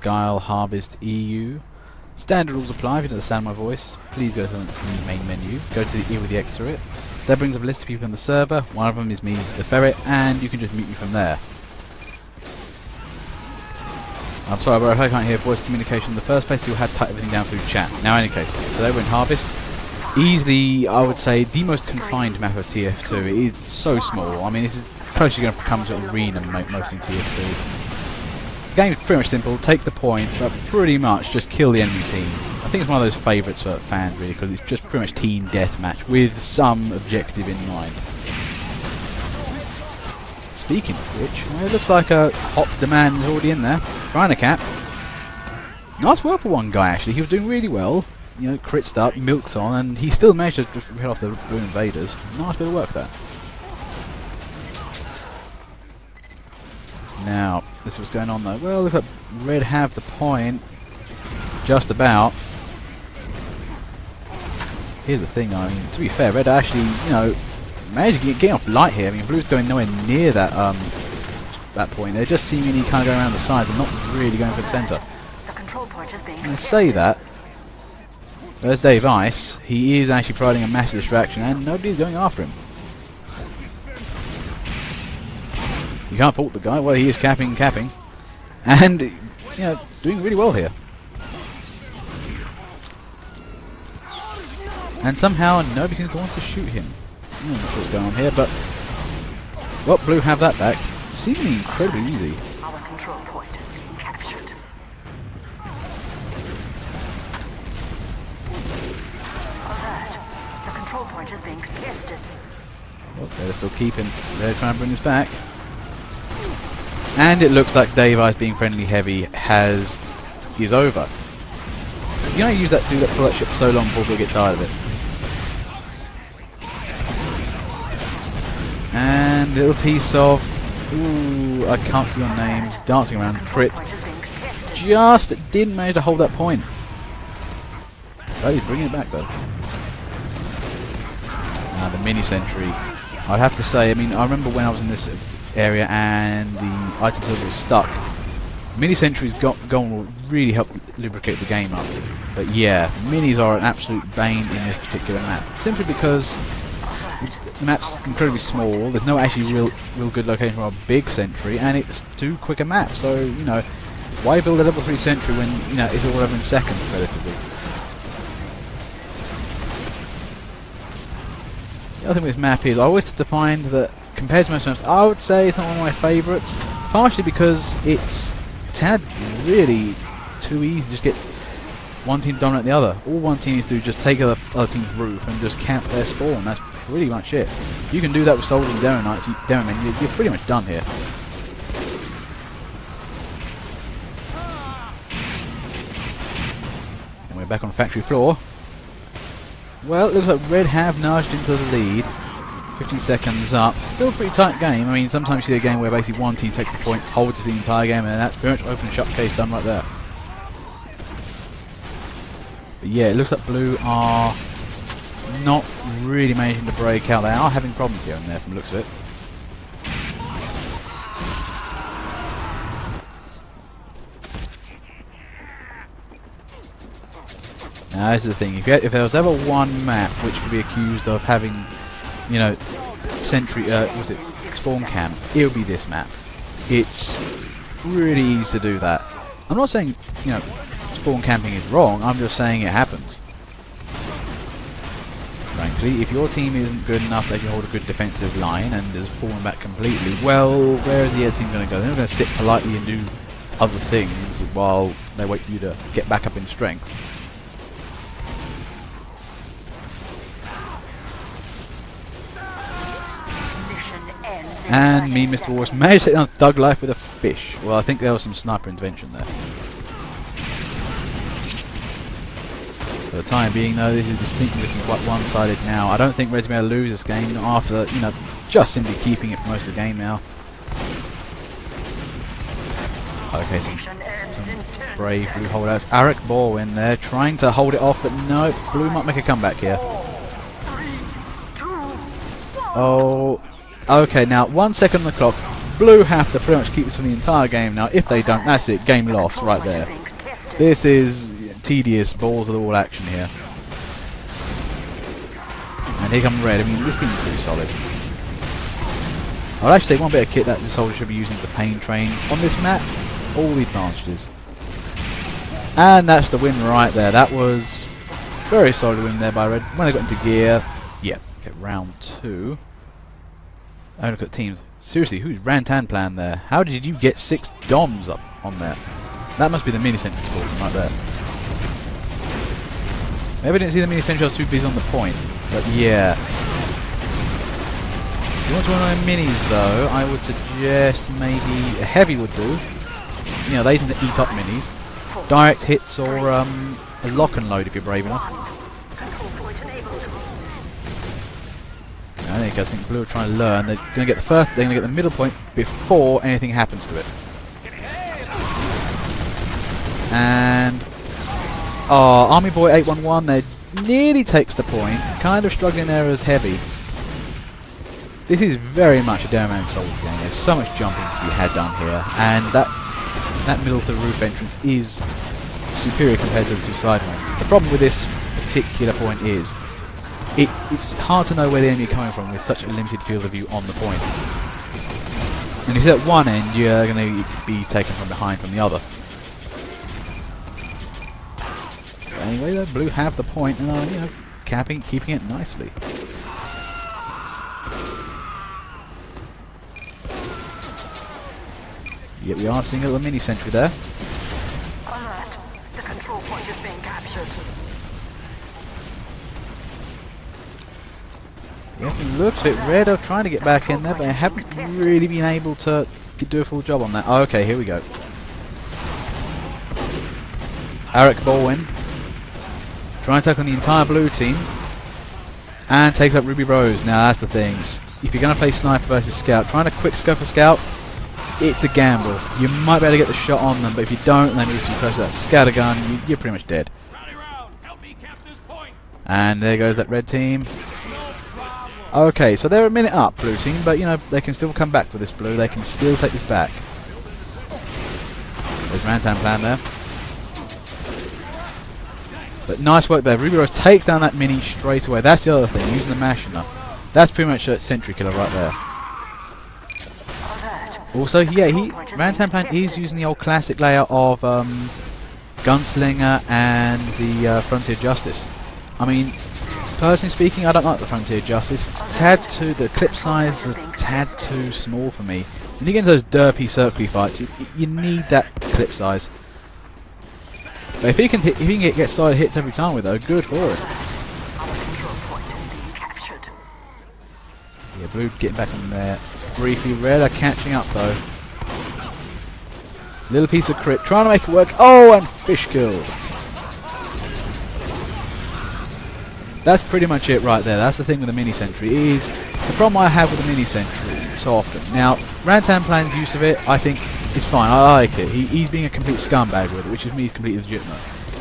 Guile Harvest EU. Standard rules apply. If you don't understand my voice, please go to the main menu, go to the E with the X through it. That brings up a list of people in the server. One of them is me, the Ferret, and you can just mute me from there. I'm sorry, but if I can't hear voice communication in the first place, you'll have to type everything down through chat. Now, in any case, today we're in Harvest. Easily, I would say, the most confined map of TF2. It is so small. I mean, this is close you're going to come to arena mostly in TF2. The game is pretty much simple. Take the point, but pretty much just kill the enemy team. I think it's one of those favourites for fans, really, because it's just pretty much team deathmatch with some objective in mind. Speaking of which, well, it looks like a hot demand is already in there. Trying to cap. Nice work for one guy, actually. He was doing really well. You know, crits up, milks on, and he still managed to just hit off the blue invaders. Nice bit of work there. Now, this is what's going on though. Well, looks like Red have the point. Just about. Here's the thing, I mean, to be fair, Red actually, you know, managed to get off light here. I mean, Blue's going nowhere near that that point. They're just seemingly kind of going around the sides and not really going for the centre. And I say that. There's Dave Ice. He is actually providing a massive distraction, and nobody's going after him. You can't fault the guy. Well, he is capping, and you know, doing really well here. And somehow nobody seems to want to shoot him. I'm not sure what's going on here, but well, Blue have that back. Seemingly incredibly easy. Our control point is being captured. Alert. The control point is being contested. Well, they're still keeping. They're trying to bring this back. And it looks like Dave Ice being friendly heavy is over. You know, do that pull that ship so long before people get tired of it. And a little piece of, ooh, I can't see your name, dancing around, crit. Just didn't manage to hold that point. Oh, he's bringing it back though. Now the mini sentry. I'd have to say, I mean, I remember when I was in this area and the item filter was stuck. Mini sentries gone will really help lubricate the game up. But yeah, minis are an absolute bane in this particular map. Simply because the map's incredibly small, there's no actually real good location for a big sentry, and it's too quick a map. So, you know, why build a level 3 sentry when, you know, it's all over in seconds relatively. The other thing with this map is I always have to find that compared to most maps, I would say it's not one of my favourites, partially because it's tad really too easy to just get one team to dominate the other. All one team needs to do is just take the other team's roof and just camp their spawn. That's pretty much it. You can do that with Soldiers and Demo Knights, you're pretty much done here. And we're back on factory floor. Well, it looks like Red have nudged into the lead. 15 seconds up. Still a pretty tight game. I mean, sometimes you see a game where basically one team takes the point, holds it for the entire game, and that's pretty much open and shut case done right there. But yeah, it looks like Blue are not really managing to break out. They are having problems here and there from the looks of it. Now, this is the thing. If there was ever one map which could be accused of having, you know, was it spawn camp, it would be this map. It's really easy to do that. I'm not saying, you know, spawn camping is wrong, I'm just saying it happens. Frankly, if your team isn't good enough that you hold a good defensive line and is falling back completely, well, where is the other team going to go? They're not going to sit politely and do other things while they wait for you to get back up in strength. And me, Mr. Wars, managed to take down Thug Life with a fish. Well, I think there was some sniper intervention there. For the time being, though, this is distinctly looking quite one-sided now. I don't think Red's going to lose this game after, you know, just simply keeping it for most of the game now. Okay, some brave Blue holdouts. Arik Ball in there, trying to hold it off, but no, Blue might make a comeback here. Oh... Okay, now 1 second on the clock. Blue have to pretty much keep this for the entire game now. If they don't, that's it. Game lost right there. This is tedious balls of the wall action here. And here comes red. I mean, this team's pretty solid. I would actually say one bit of kit that the soldier should be using for pain train on this map. All the advantages. And that's the win right there. That was very solid win there by red. When they got into gear, yeah, okay, round 2. Oh, look at teams. Seriously, who's Rantan plan there? How did you get 6 DOMs up on there? That must be the mini sentries talking right there. Maybe I didn't see the mini sentry, I was too busy on the point. But yeah. If you want to run on minis though, I would suggest maybe a heavy would do. You know, they tend to eat up minis. Direct hits or a lock and load if you're brave enough. I think Blue are trying to learn. They're going to get the first. They're going to get the middle point before anything happens to it. And Army Boy 811 there nearly takes the point. Kind of struggling there as heavy. This is very much a Dare Man Soldier game. There's so much jumping to be had done here, and that middle to the roof entrance is superior compared to the 2 side ones. The problem with this particular point is it's hard to know where the enemy are coming from with such a limited field of view on the point. And if you're at one end, you're going to be taken from behind from the other. But anyway, though, Blue have the point and are, you know, keeping it nicely. Yep, we are seeing a little mini sentry there. Alert. The control point is being captured. Yeah, it looks a bit red. I'm trying to get back in there, but I haven't really been able to do a full job on that. Oh, okay, here we go. Eric Baldwin trying to take on the entire blue team and takes up Ruby Rose. Now that's the thing. If you're going to play sniper versus scout, trying to quick scope a scout, it's a gamble. You might be able to get the shot on them, but if you don't and they move too close to that scatter gun, you're pretty much dead. And there goes that red team. Okay, so they're a minute up, blue team, but you know, they can still come back with this blue. They can still take this back. There's Rantan plan there. But nice work there. Ruby Rose takes down that mini straight away. That's the other thing, using the Machina. That's pretty much a sentry killer right there. Also, yeah, Rantan plan is using the old classic layout of Gunslinger and the Frontier Justice. I mean, personally speaking, I don't like the Frontier Justice. The clip size is a tad too small for me. When you get into those derpy, circly fights, you need that clip size. But if he can get solid hits every time with though, good for it. Yeah, blue getting back on there. Briefly, red are catching up though. Little piece of crit, trying to make it work. Oh, and fish killed. That's pretty much it right there. That's the thing with the mini sentry. Is the problem I have with the mini sentry so often. Now, Rantan plan's use of it, I think, is fine. I like it. He's being a complete scumbag with it, which is me, is completely legitimate.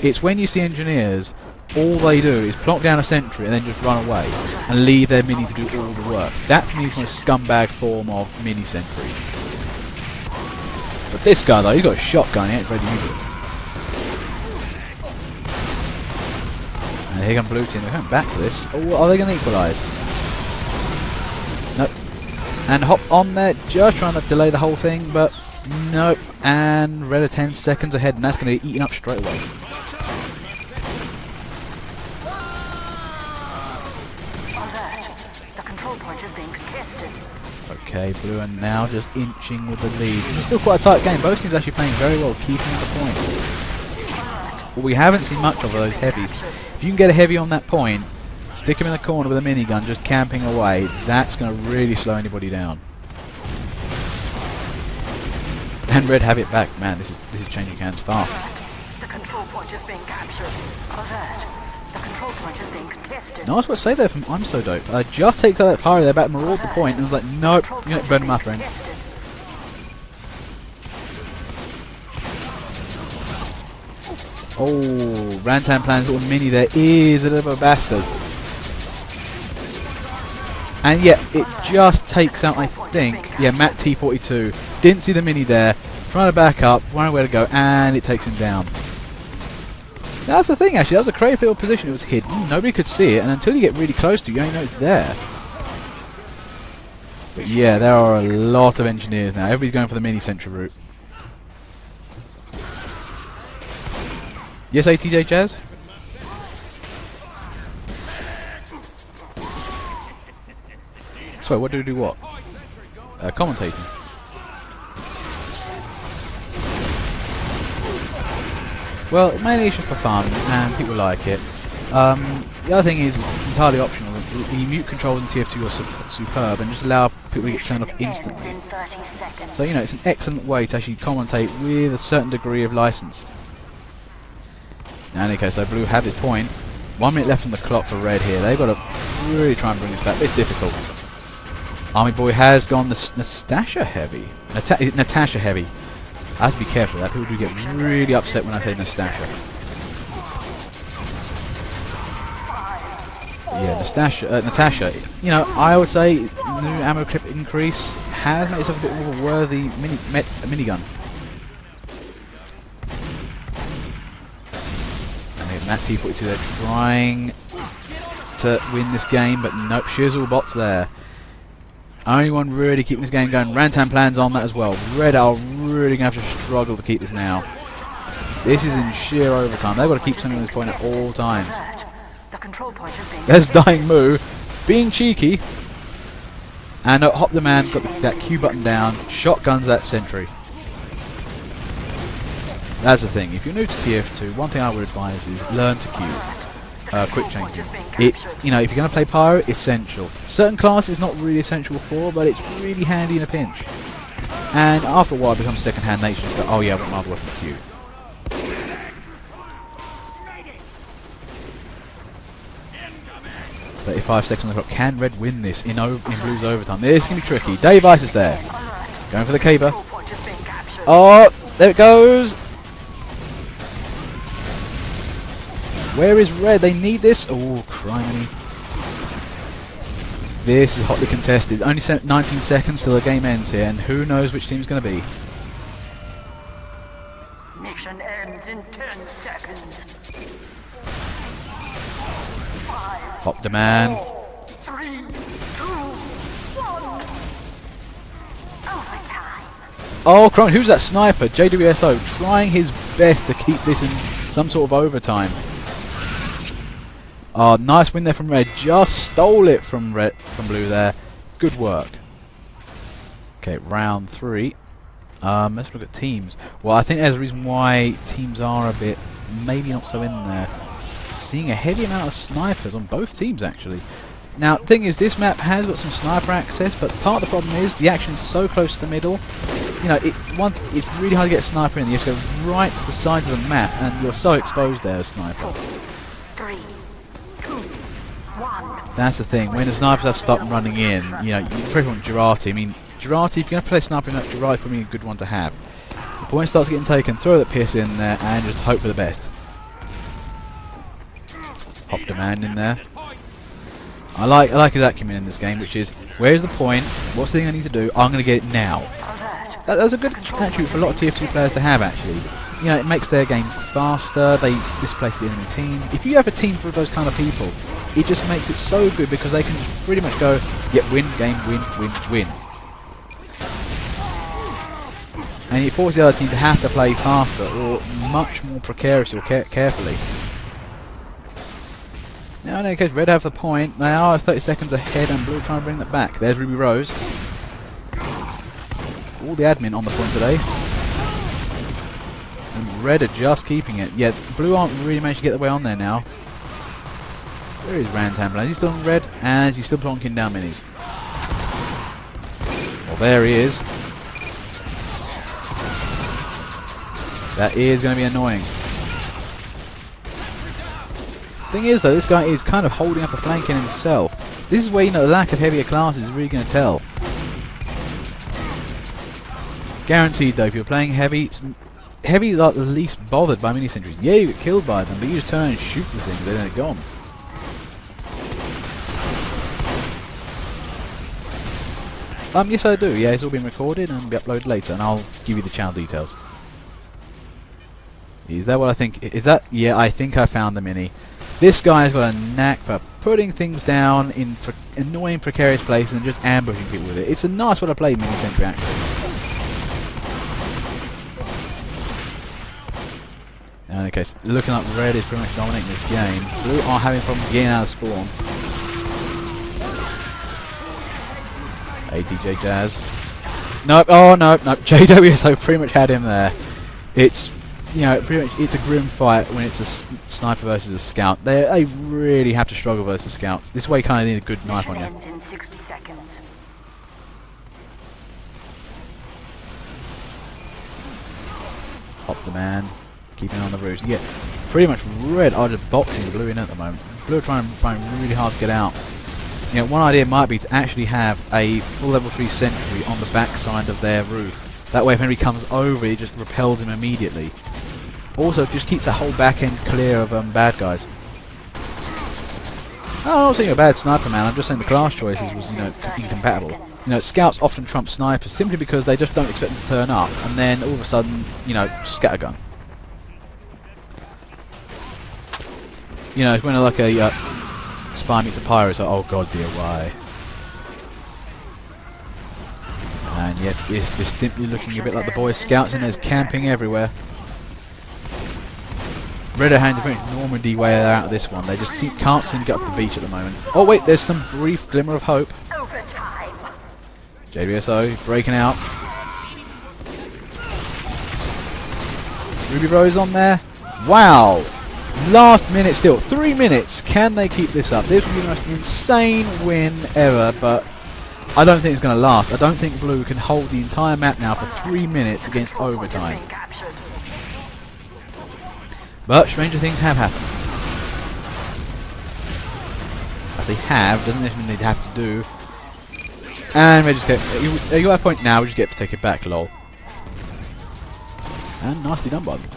It's when you see engineers, all they do is plonk down a sentry and then just run away and leave their mini to do all the work. That for me is the most scumbag form of mini sentry. But this guy though, he's got a shotgun, he ain't ready to use it. And here comes blue team, they're coming back to this. Oh, are they going to equalise? Nope. And hop on there, just trying to delay the whole thing, but nope. And red are 10 seconds ahead, and that's going to get eaten up straight away. The control point is being contested. Okay, blue are now just inching with the lead. This is still quite a tight game. Both teams actually playing very well, keeping the point. But we haven't seen much of those heavies. If you can get a heavy on that point, stick him in the corner with a minigun, just camping away, that's going to really slow anybody down. And red have it back. Man, this is changing hands fast. The control point is being captured. Alert. The control point is being contested. Nice what to say there from I'm So Dope. Just takes out that fire there, back maraud the point, and was like, nope, you're not burning my friends. Oh, Rantan Plan's little mini there is a little bit of a bastard. And yeah, it just takes out, I think, yeah, Matt T42. Didn't see the mini there, trying to back up, wondering where to go, and it takes him down. That's the thing, actually. That was a creative little position. It was hidden. Nobody could see it, and until you get really close to it, you only know it's there. But yeah, there are a lot of engineers now. Everybody's going for the mini-sentry route. Yes, ATJ Jazz? Sorry, what do what? Commentating. Well, mainly it's just for fun, and people like it. The other thing is it's entirely optional. The mute controls in TF2 are superb, and just allow people to get turned off instantly. So, you know, it's an excellent way to actually commentate with a certain degree of license. Now, in any case, so Blue have his point. 1 minute left on the clock for Red here. They've got to really try and bring this back, but it's difficult. Army Boy has gone Natasha heavy. Natasha heavy. I have to be careful with that. People do get really upset when I say Natasha. Yeah, Natasha. You know, I would say new ammo clip increase has made itself a bit more of a worthy minigun. And we have Matt T42 there trying to win this game, but nope, she's all bots there. Only one really keeping this game going. Rantan plans on that as well. Red are really going to have to struggle to keep this now. This is in sheer overtime. They've got to keep something on this point at all times. There's Dying Moo being cheeky. And Hop the Man got that Q button down. Shotguns that sentry. That's the thing. If you're new to TF2, one thing I would advise is learn to Q. Quick changing. You know, if you're going to play Pyro, essential. Certain classes not really essential for, but it's really handy in a pinch. And after a while, it becomes second-hand nature. But, oh yeah, I want my other weapon Q. 35 seconds on the clock. Can Red win this in Blue's overtime? This is going to be tricky. Dave Ice is there. Going for the caber. Oh, there it goes. Where is Red? They need this. Oh, criminy. This is hotly contested. Only 19 seconds till the game ends here, and who knows which team's going to be. Mission ends in 10 seconds. Hop the Man. 3, 2, 1. Overtime. Oh, crime. Who's that sniper? JWSO trying his best to keep this in some sort of overtime. Oh, nice win there from Red. Just stole it from Blue there. Good work. Okay, round 3. Let's look at teams. Well, I think there's a reason why teams are a bit maybe not so in there. Seeing a heavy amount of snipers on both teams, actually. Now, the thing is, this map has got some sniper access, but part of the problem is the action's so close to the middle. You know, it's really hard to get a sniper in. You have to go right to the sides of the map, and you're so exposed there as sniper. 3, 2, 1. That's the thing. When the snipers have to start running in, you know, you probably want Girardi. I mean, Girardi, if you're going to play sniper in that, Girardi's probably a good one to have. The point starts getting taken, throw that pierce in there, and just hope for the best. Hop demand in there. I like his acumen in this game, which is, where's the point? What's the thing I need to do? I'm going to get it now. That's a good attribute for a lot of TF2 players to have, actually. You know, it makes their game faster, they displace the enemy team. If you have a team full of those kind of people, it just makes it so good because they can just pretty much go, yeah, win, game, win, win, win. And it forces the other team to have to play faster or much more precariously or carefully. Now, in any case, Red have the point. They are 30 seconds ahead, and Blue trying to bring that back. There's Ruby Rose. All the admin on the point today. And Red are just keeping it. Yeah, Blue aren't really managed to get their way on there now. Where is Rantan? Is he still on Red? And is he still plonking down minis? Well, there he is. That is going to be annoying. Thing is, though, this guy is kind of holding up a flank in himself. This is where, you know, the lack of heavier classes is really going to tell. Guaranteed, though, if you're playing heavy, heavy are the least bothered by mini-sentries. Yeah, you get killed by them, but you just turn and shoot the things, then they're gone. Yes, I do. Yeah, it's all been recorded and will be uploaded later, and I'll give you the channel details. Is that what I think? Is that? Yeah, I think I found the mini. This guy's got a knack for putting things down in annoying, precarious places and just ambushing people with it. It's a nice way to play mini sentry, actually. And okay, so looking like red is pretty much dominating this game. Blue are having problems getting out of spawn. ATJ Jazz. Nope. Oh no, nope. JWSO pretty much had him there. It's, you know, pretty much it's a grim fight when it's a sniper versus a scout. They really have to struggle versus scouts. This way, you kind of need a good knife on you. Ends in 60 seconds. Pop the man. Keeping on the roofs. Yeah, pretty much red are just boxing blue in at the moment. Blue are trying to find really hard to get out. You know, one idea might be to actually have a full level 3 sentry on the back side of their roof. That way if anybody comes over it just repels him immediately. Also just keeps the whole back end clear of bad guys. I'm not saying you're a bad sniper, man, I'm just saying the class choices was, you know, incompatible. You know, scouts often trump snipers simply because they just don't expect them to turn up and then all of a sudden, you know, scattergun. You know, it's when like a spy meets a pirate, so oh god dear, why? And yet it's distinctly looking a bit like the Boy Scouts and there's camping everywhere. Red are having to Normandy way out of this one. They just can't seem to get up the beach at the moment. Oh wait, there's some brief glimmer of hope. Overtime. JBSO breaking out. Ruby Rose on there. Wow! Last minute still. 3 minutes. Can they keep this up? This would be the most insane win ever, but I don't think it's going to last. I don't think Blue can hold the entire map now for 3 minutes against overtime. But stranger things have happened. I say have, doesn't mean they'd have to do. And we just get, you got a point now, we just get to take it back, lol. And nicely done by them.